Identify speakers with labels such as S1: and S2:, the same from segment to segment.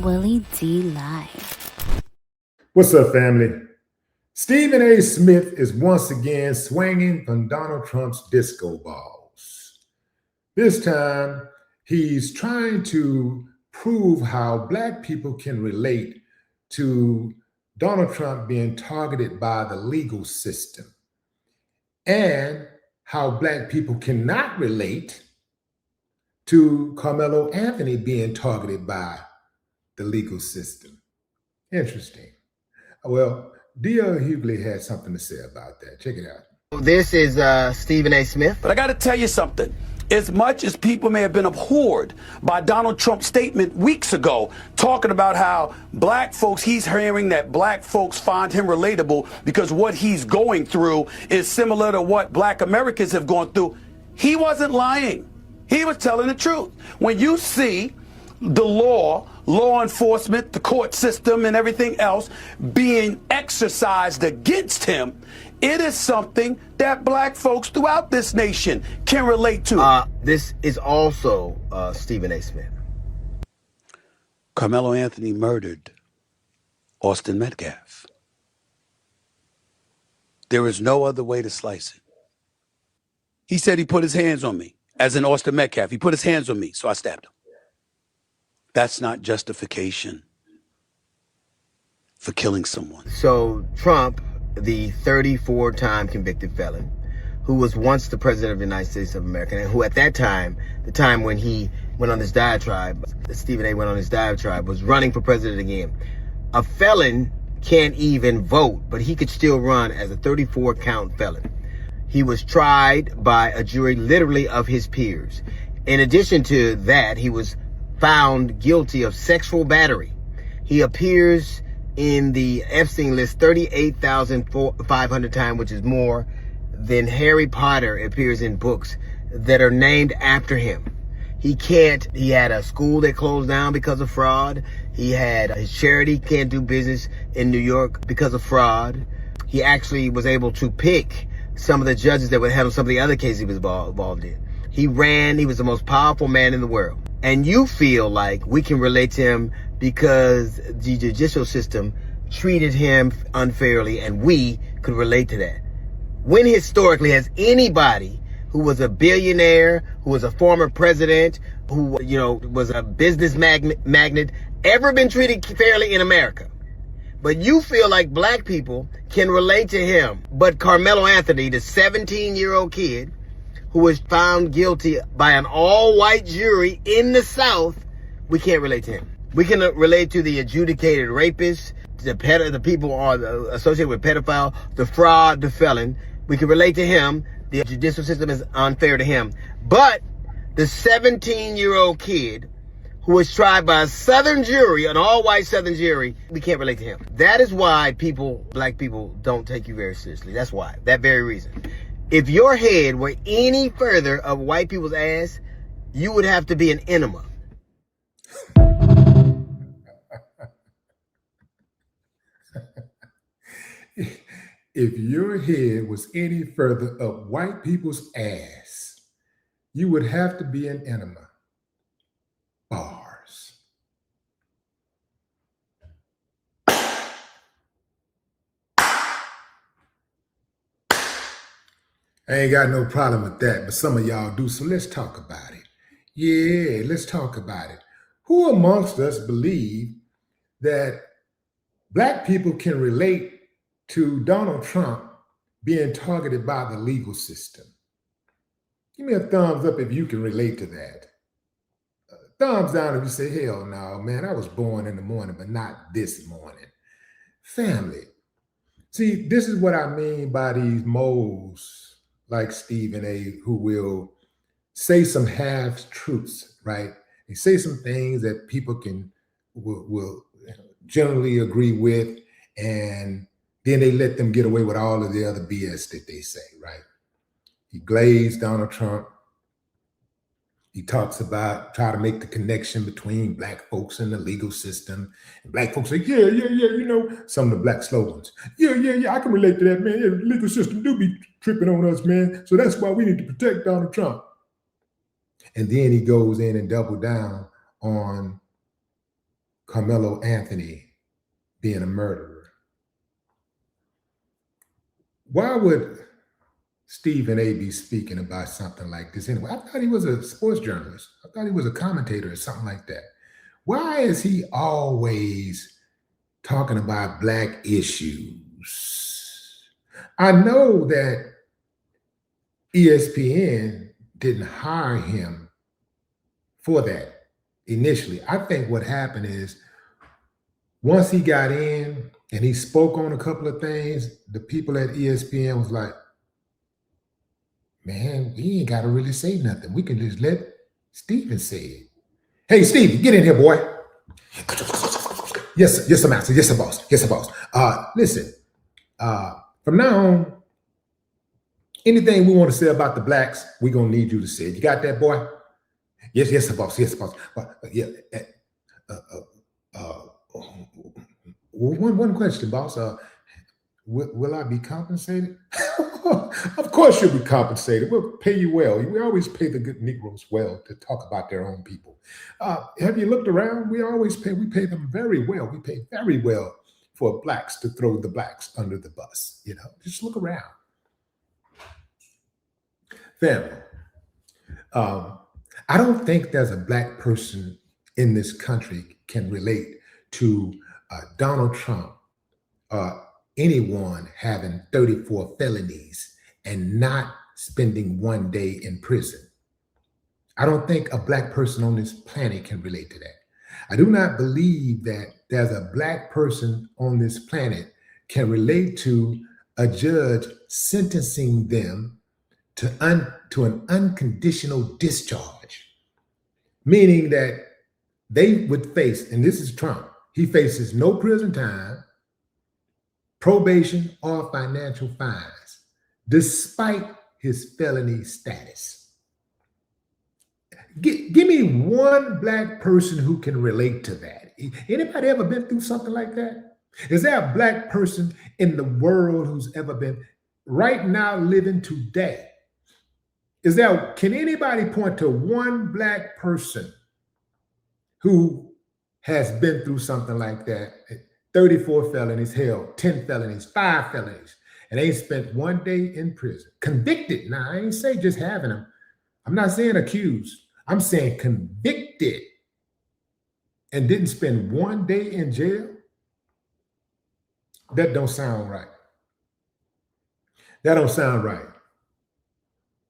S1: Willie D Live.
S2: What's up, family? Stephen A. Smith is once again swinging from Donald Trump's disco balls. This time, he's trying to prove how Black people can relate to Donald Trump being targeted by the legal system and how Black people cannot relate to Carmelo Anthony being targeted by the legal system. Interesting. Well, DL Hughley had something to say about that. Check it out.
S3: This is Stephen A. Smith.
S4: But I got to tell you something. As much as people may have been abhorred by Donald Trump's statement weeks ago, talking about how Black folks, he's hearing that Black folks find him relatable because what he's going through is similar to what Black Americans have gone through. He wasn't lying. He was telling the truth. When you see the law enforcement, the court system, and everything else being exercised against him, it is something that Black folks throughout this nation can relate to.
S3: This is also Stephen A. Smith.
S4: Carmelo Anthony murdered Austin Metcalf. There is no other way to slice it. He said he put his hands on me, as in Austin Metcalf. He put his hands on me, so I stabbed him. That's not justification for killing someone.
S3: So Trump, the 34-time convicted felon, who was once the president of the United States of America, and who at that time, the time when he went on this diatribe, Stephen A. went on his diatribe, was running for president again. A felon can't even vote, but he could still run as a 34-count felon. He was tried by a jury literally of his peers. In addition to that, he was found guilty of sexual battery. He appears in the Epstein list 38,500 times, which is more than Harry Potter appears in books that are named after him. He had a school that closed down because of fraud. He had his charity can't do business in New York because of fraud. He actually was able to pick some of the judges that would handle some of the other cases he was involved in. He was the most powerful man in the world. And you feel like we can relate to him because the judicial system treated him unfairly and we could relate to that. When historically has anybody who was a billionaire, who was a former president, who, was a business magnate, ever been treated fairly in America? But you feel like Black people can relate to him. But Carmelo Anthony, the 17-year-old kid who was found guilty by an all-white jury in the South, we can't relate to him. We can relate to the adjudicated rapist, the people are associated with pedophile, the fraud, the felon. We can relate to him. The judicial system is unfair to him. But the 17-year-old kid who was tried by a Southern jury, an all-white Southern jury, we can't relate to him. That is why Black people don't take you very seriously. That's why. That very reason. If your head were any further of white people's ass, you would have to be an enema.
S2: If your head was any further up white people's ass, you would have to be an enema. Bars. I ain't got no problem with that, but some of y'all do, so let's talk about it. Yeah, let's talk about it. Who amongst us believe that Black people can relate to Donald Trump being targeted by the legal system? Give me a thumbs up if you can relate to that. Thumbs down if you say, hell no, man, I was born in the morning, but not this morning. Family. See, this is what I mean by these moles like Stephen A., who will say some half-truths, right? They say some things that people will generally agree with, and then they let them get away with all of the other BS that they say, right? He glazed Donald Trump. He talks about try to make the connection between Black folks and the legal system. And Black folks say, yeah, some of the Black slogans. Yeah, I can relate to that, man. Yeah, the legal system do be tripping on us, man. So that's why we need to protect Donald Trump. And then he goes in and double down on Carmelo Anthony being a murderer. Why would Stephen A be speaking about something like this anyway? I thought he was a sports journalist. I thought he was a commentator or something like that. Why is he always talking about Black issues? I know that ESPN didn't hire him for that initially. I think what happened is once he got in and he spoke on a couple of things, the people at ESPN was like, man, we ain't got to really say nothing. We can just let Stephen say it. Hey, Stephen, get in here, boy. Yes, sir. Yes, sir, master. Yes, sir, boss. Yes, sir, boss. Listen, from now on, anything we want to say about the Blacks, we're going to need you to say it. You got that, boy? Yes, yes, sir, boss. Yes, sir, boss. Yeah. One question, boss. Will I be compensated? Of course you'll be compensated. We'll pay you well. We always pay the good Negroes well to talk about their own people. Have you looked around? We pay them very well. We pay very well for Blacks to throw the Blacks under the bus. You know, just look around. Family, I don't think there's a Black person in this country can relate to Donald Trump anyone having 34 felonies and not spending one day in prison. I don't think a Black person on this planet can relate to that. I do not believe that there's a Black person on this planet can relate to a judge sentencing them to an unconditional discharge, meaning that they would face, and this is Trump, he faces no prison time, probation, or financial fines, despite his felony status. Give me one Black person who can relate to that. Anybody ever been through something like that? Is there a Black person in the world who's ever been right now living today? Can anybody point to one Black person who has been through something like that? 34 felonies, hell, 10 felonies, 5 felonies, and they spent one day in prison. Convicted. Now, I ain't say just having them. I'm not saying accused. I'm saying convicted and didn't spend one day in jail. That don't sound right. That don't sound right.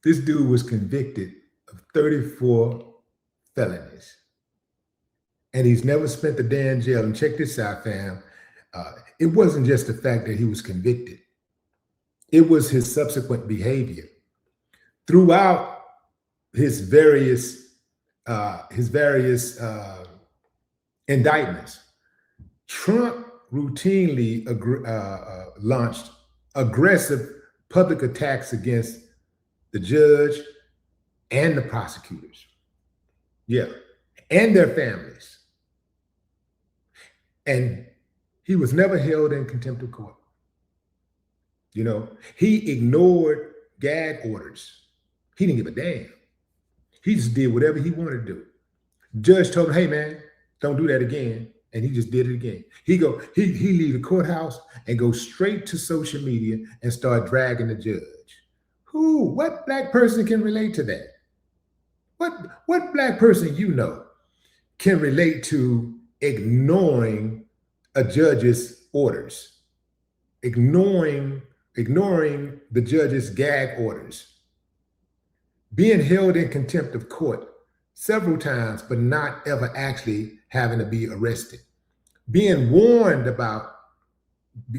S2: This dude was convicted of 34 felonies. And he's never spent a day in jail. And check this out, fam. It wasn't just the fact that he was convicted. It was his subsequent behavior throughout his various indictments. Trump routinely launched aggressive public attacks against the judge and the prosecutors. Yeah, and their families. And he was never held in contempt of court. You know, he ignored gag orders. He didn't give a damn. He just did whatever he wanted to do. Judge told him, hey man, don't do that again. And he just did it again. He leave the courthouse and go straight to social media and start dragging the judge. What Black person can relate to that? What Black person you know can relate to ignoring a judge's orders, ignoring the judge's gag orders, being held in contempt of court several times, but not ever actually having to be arrested, being warned about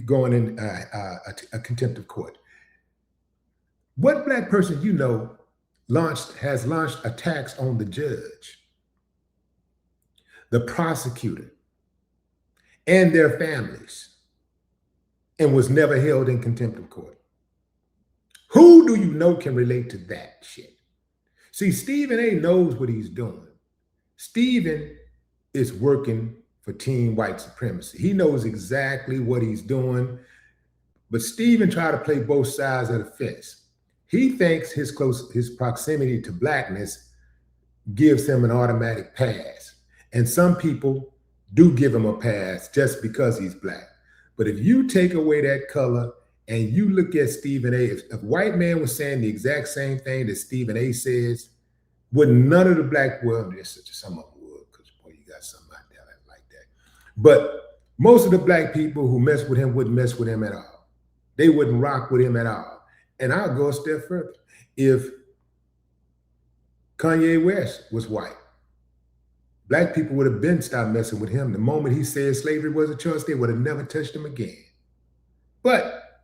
S2: going in a contempt of court? What Black person you know has launched attacks on the judge, the prosecutor, and their families, and was never held in contempt of court? Who do you know can relate to that shit? See, Stephen A knows what he's doing. Stephen is working for Team White Supremacy. He knows exactly what he's doing, but Stephen tried to play both sides of the fence. He thinks his proximity to Blackness gives him an automatic pass. And some people do give him a pass just because he's black. But if you take away that color and you look at Stephen A, if a white man was saying the exact same thing that Stephen A says, would none of the black, well, some of them would, because boy, you got something out there like that. But most of the black people who mess with him wouldn't mess with him at all. They wouldn't rock with him at all. And I'll go a step further. If Kanye West was white, black people would have been stopped messing with him. The moment he said slavery was a choice, they would have never touched him again. But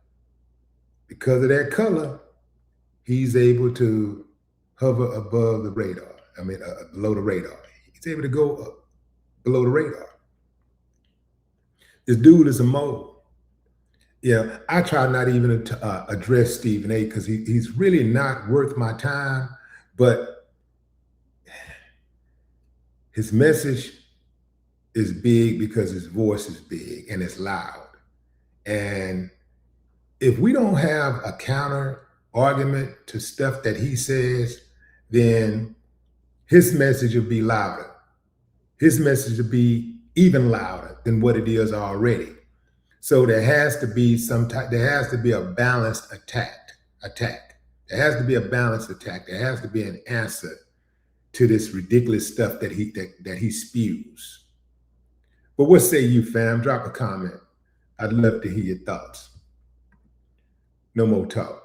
S2: because of that color, he's able to hover above the radar. Below the radar. He's able to go up below the radar. This dude is a mole. Yeah, I try not even to address Stephen A because he's really not worth my time, but his message is big because his voice is big and it's loud. And if we don't have a counter argument to stuff that he says, then his message will be louder. His message will be even louder than what it is already. So there has to be a balanced attack. There has to be a balanced attack. There has to be an answer to this ridiculous stuff that he spews. But what say you, fam? Drop a comment. I'd love to hear your thoughts. No more talk.